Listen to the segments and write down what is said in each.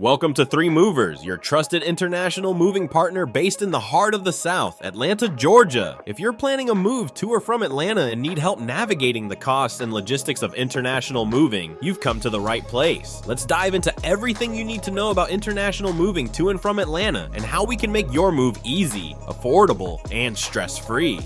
Welcome to Three Movers, your trusted international moving partner based in the heart of the South, Atlanta, Georgia. If you're planning a move to or from Atlanta and need help navigating the costs and logistics of international moving, you've come to the right place. Let's dive into everything you need to know about international moving to and from Atlanta and how we can make your move easy, affordable, and stress-free.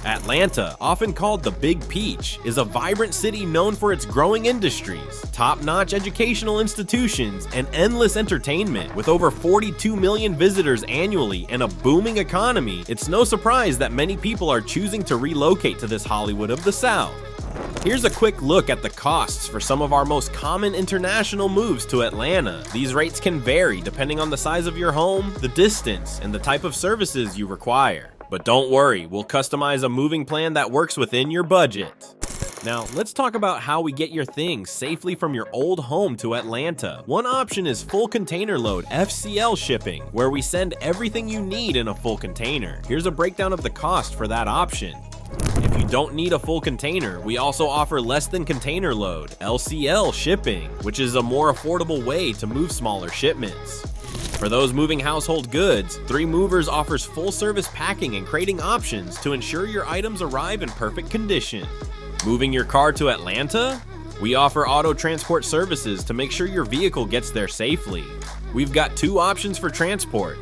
Atlanta, often called the Big Peach, is a vibrant city known for its growing industries, top-notch educational institutions, and endless entertainment. With over 42 million visitors annually and a booming economy, it's no surprise that many people are choosing to relocate to this Hollywood of the South. Here's a quick look at the costs for some of our most common international moves to Atlanta. These rates can vary depending on the size of your home, the distance, and the type of services you require. But don't worry, we'll customize a moving plan that works within your budget. Now, let's talk about how we get your things safely from your old home to Atlanta. One option is full container load FCL shipping, where we send everything you need in a full container. Here's a breakdown of the cost for that option. If you don't need a full container, we also offer less than container load LCL shipping, which is a more affordable way to move smaller shipments. For those moving household goods, Three Movers offers full-service packing and crating options to ensure your items arrive in perfect condition. Moving your car to Atlanta? We offer auto transport services to make sure your vehicle gets there safely. We've got two options for transport.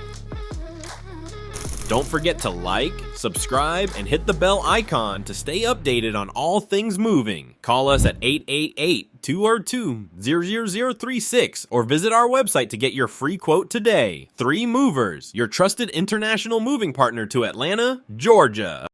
Don't forget to like, subscribe, and hit the bell icon to stay updated on all things moving. Call us at 888-202-0036 or visit our website to get your free quote today. Three Movers, your trusted international moving partner to Atlanta, Georgia.